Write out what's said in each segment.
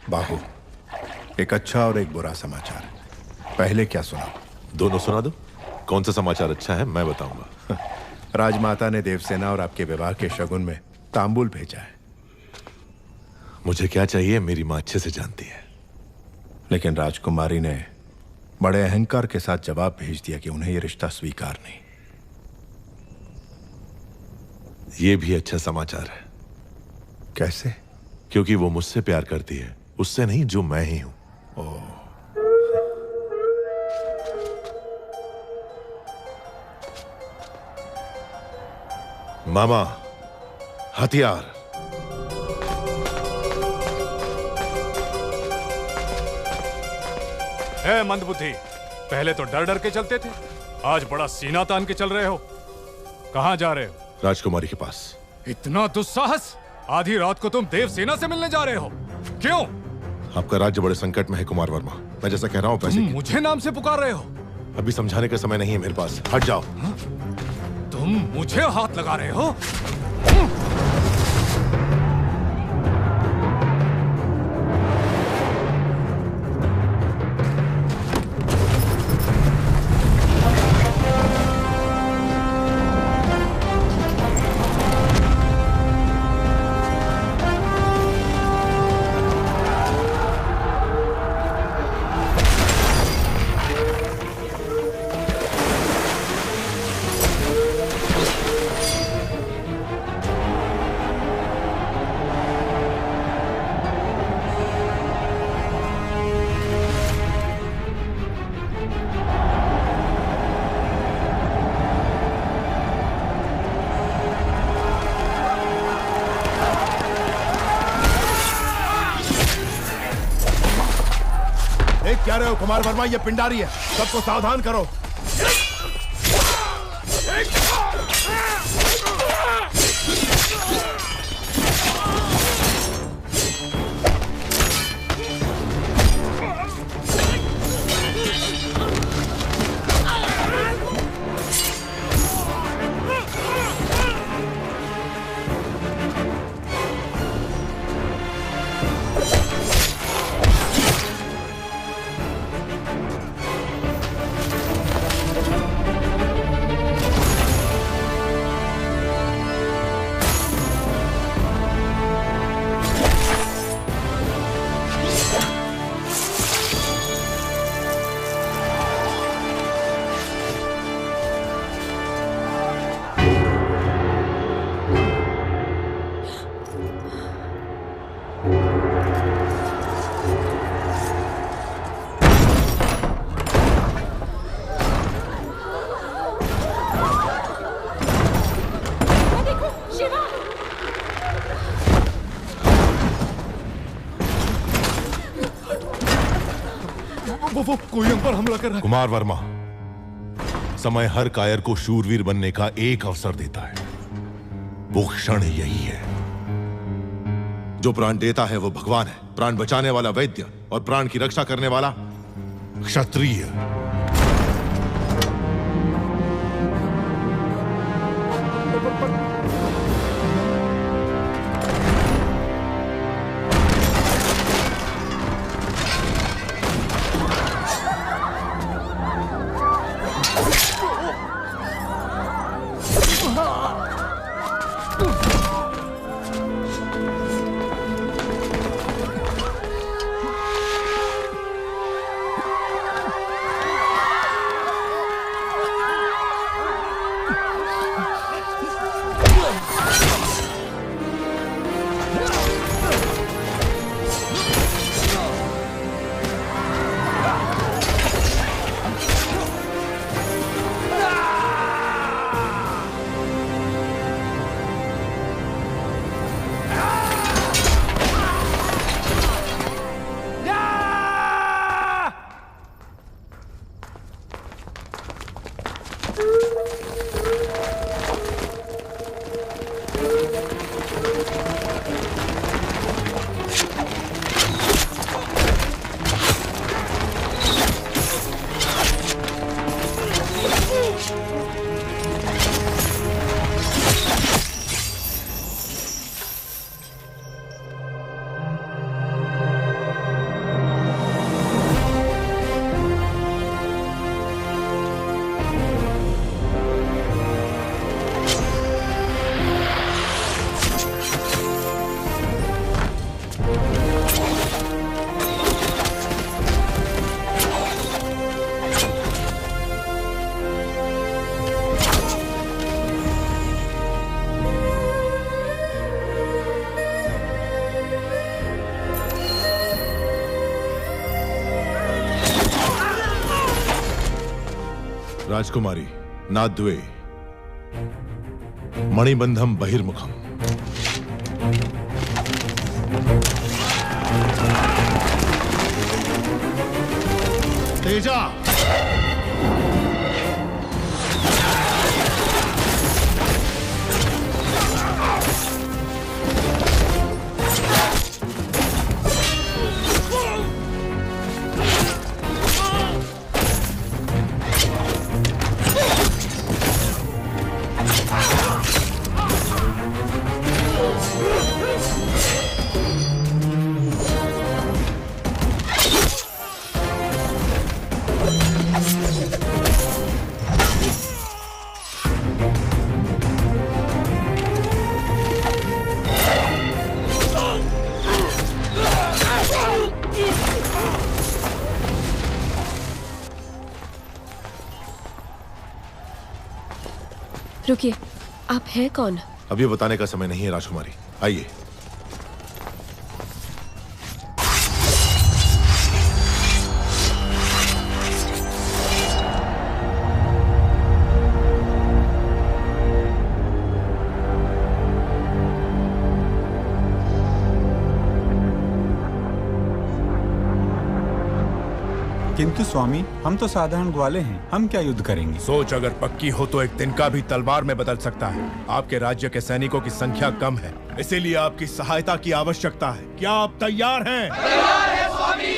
बाहु, एक अच्छा और एक बुरा समाचार। पहले क्या सुना? दोनों सुना दो। कौन सा समाचार अच्छा है मैं बताऊंगा। राजमाता ने देवसेना और आपके विवाह के शगुन में तांबूल भेजा है। मुझे क्या चाहिए मेरी मां अच्छे से जानती है। लेकिन राजकुमारी ने बड़े अहंकार के साथ जवाब भेज दिया कि उन्हें यह रिश्ता स्वीकार नहीं। यह भी अच्छा समाचार है। कैसे? क्योंकि वो मुझसे प्यार करती है, उससे नहीं जो मैं ही हूं। ओह, मामा, हथियार। है मंदबुद्धि, पहले तो डर डर के चलते थे, आज बड़ा सीना तान के चल रहे हो। कहां जा रहे हो? राजकुमारी के पास। इतना दुस्साहस! आधी रात को तुम देवसेना से मिलने जा रहे हो? क्यों? आपका राज्य बड़े संकट में है कुमार वर्मा। मैं जैसा कह रहा हूं पैसे मुझे नाम से पुकार रहे हो? अभी समझाने का समय नहीं है मेरे पास। हट जाओ। तुम मुझे हाथ लगा रहे हो? क्या रहे हो कुमार वर्मा? ये पिंडारी है, सबको सावधान करो। वो कोई हम पर हमला कर रहा है। कुमार वर्मा, समय हर कायर को शूरवीर बनने का एक अवसर देता है। वो क्षण यही है। जो प्राण देता है वो भगवान है, प्राण बचाने वाला वैद्य और प्राण की रक्षा करने वाला क्षत्रिय। राजकुमारी नाद्वे मणिबंधम बहिर्मुखम। तेजा रुकिए, आप हैं कौन? अभी बताने का समय नहीं है राजकुमारी, आइए। किंतु स्वामी, हम तो साधारण ग्वाले हैं, हम क्या युद्ध करेंगे? सोच अगर पक्की हो तो एक तिनका भी तलवार में बदल सकता है। आपके राज्य के सैनिकों की संख्या कम है, इसीलिए आपकी सहायता की आवश्यकता है। क्या आप तैयार हैं? तैयार है स्वामी।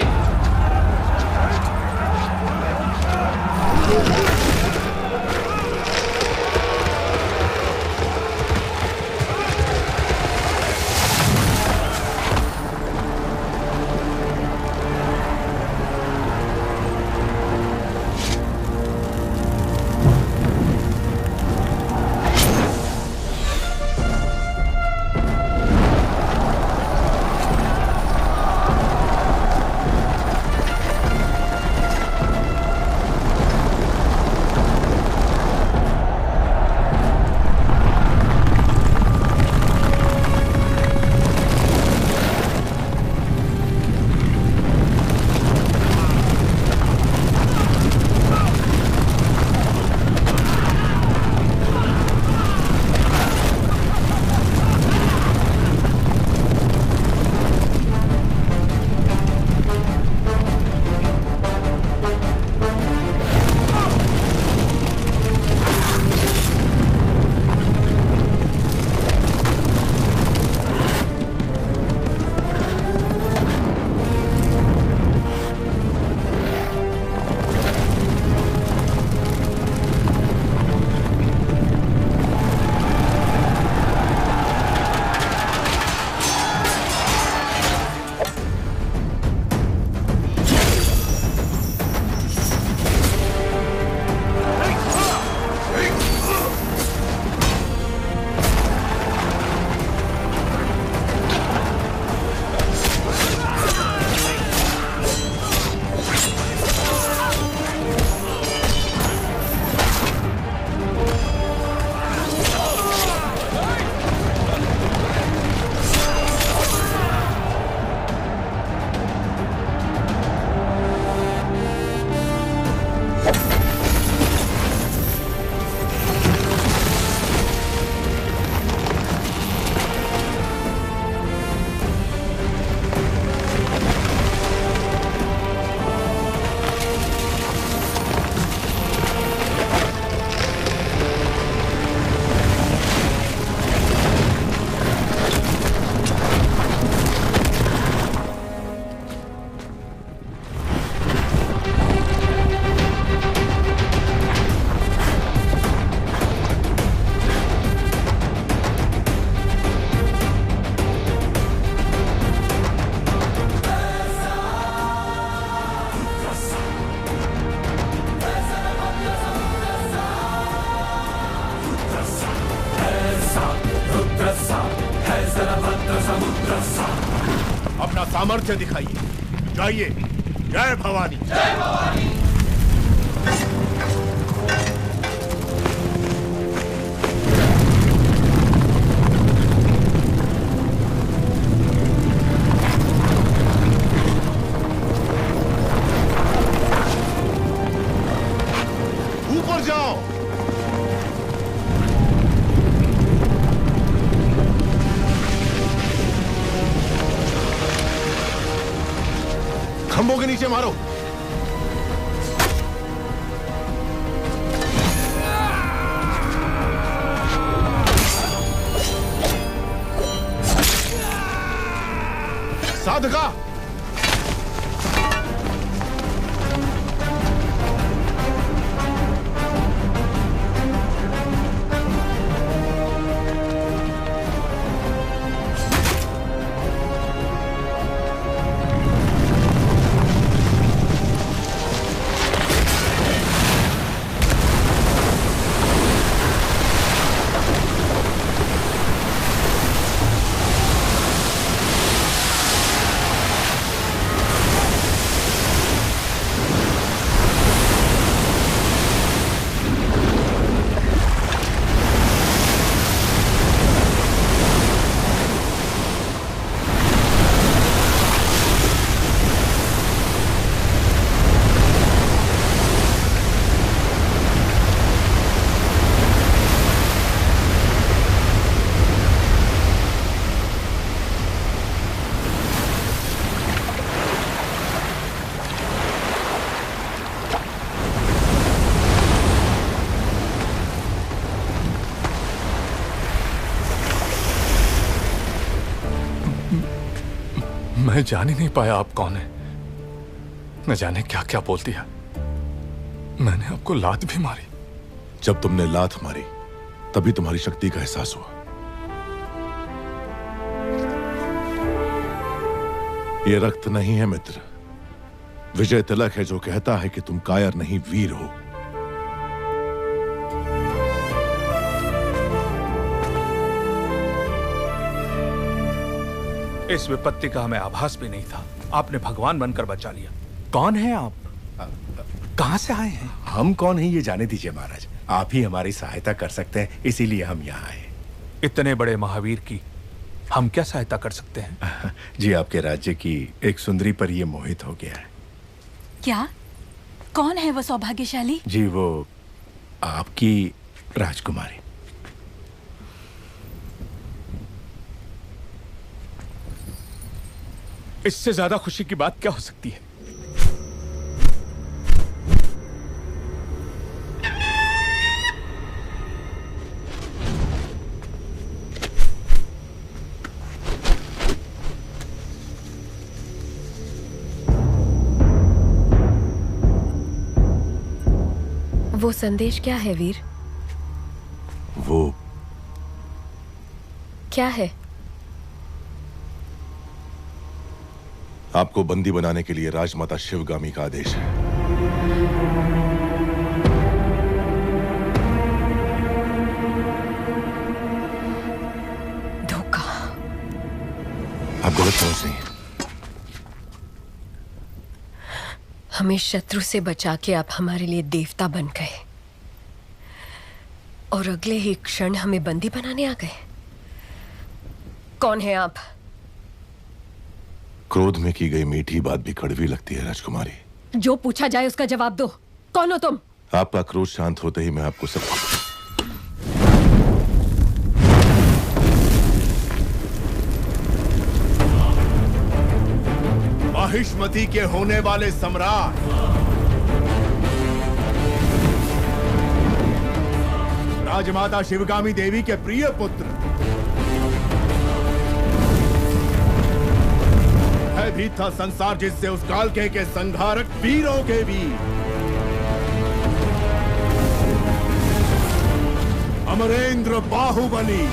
अपना सामर्थ्य दिखाइए। जाइए। जय भवानी। जय भवानी। ऊपर जाओ। खंभों के नीचे मारो। साधका, मैं जान ही नहीं पाया आप कौन है। न जाने क्या क्या बोल दिया। मैंने आपको लात भी मारी। जब तुमने लात मारी तभी तुम्हारी शक्ति का एहसास हुआ। यह रक्त नहीं है मित्र, विजय तिलक है जो कहता है कि तुम कायर नहीं वीर हो। इस विपत्ति का हमें आभास भी नहीं था। आपने भगवान बनकर बचा लिया। कौन है आप? कहां से आए हैं? हम कौन हैं ये जाने दीजिए महाराज। आप ही हमारी सहायता कर सकते हैं, इसीलिए हम यहाँ आए। इतने बड़े महावीर की हम क्या सहायता कर सकते हैं? जी, आपके राज्य की एक सुंदरी पर ये मोहित हो गया है। क्या? कौन है वो सौभाग्यशाली? जी, वो आपकी राजकुमारी। इससे ज्यादा खुशी की बात क्या हो सकती है? वो संदेश क्या है वीर? वो क्या है? आपको बंदी बनाने के लिए राजमाता शिवगामी का आदेश है। धोखा। आप गलत समझ रही हैं। हमें शत्रु से बचा के आप हमारे लिए देवता बन गए और अगले ही क्षण हमें बंदी बनाने आ गए। कौन है आप? क्रोध में की गई मीठी बात भी कड़वी लगती है राजकुमारी। जो पूछा जाए उसका जवाब दो। कौन हो तुम? आपका क्रोध शांत होते ही मैं आपको सब महिष्मती के होने वाले सम्राट, राजमाता शिवगामी देवी के प्रिय पुत्र, भी था संसार जिससे उस कालके के संहारक वीरों के वीर, अमरेंद्र बाहुबली।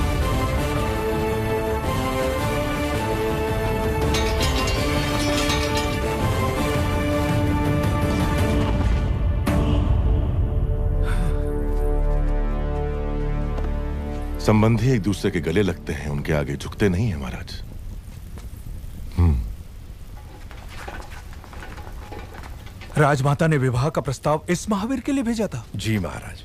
संबंधी एक दूसरे के गले लगते हैं, उनके आगे झुकते नहीं हैं महाराज। राजमाता ने विवाह का प्रस्ताव इस महावीर के लिए भेजा था? जी महाराज,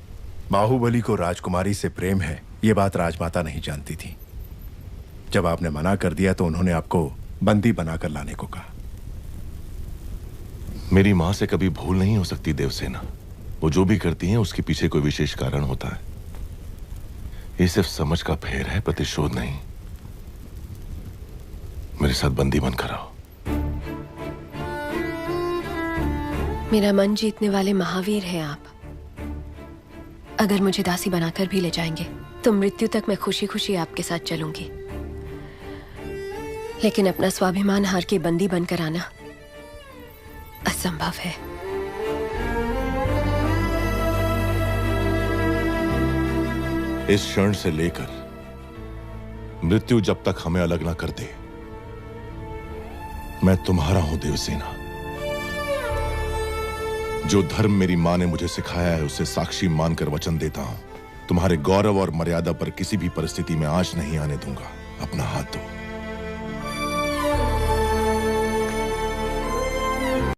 बाहुबली को राजकुमारी से प्रेम है, ये बात राजमाता नहीं जानती थी। जब आपने मना कर दिया तो उन्होंने आपको बंदी बनाकर लाने को कहा। मेरी मां से कभी भूल नहीं हो सकती देवसेना। वो जो भी करती हैं उसके पीछे कोई विशेष कारण होता है। ये सिर्फ समझ का फेर है, प्रतिशोध नहीं। मेरे साथ बंदी बनकर आओ। मेरा मन जीतने वाले महावीर हैं आप। अगर मुझे दासी बनाकर भी ले जाएंगे तो मृत्यु तक मैं खुशी खुशी आपके साथ चलूंगी, लेकिन अपना स्वाभिमान हार के बंदी बनकर आना असंभव है। इस क्षण से लेकर मृत्यु जब तक हमें अलग ना कर दे, मैं तुम्हारा हूं देवसेना। जो धर्म मेरी मां ने मुझे सिखाया है उसे साक्षी मानकर वचन देता हूं, तुम्हारे गौरव और मर्यादा पर किसी भी परिस्थिति में आंच नहीं आने दूंगा। अपना हाथ दो।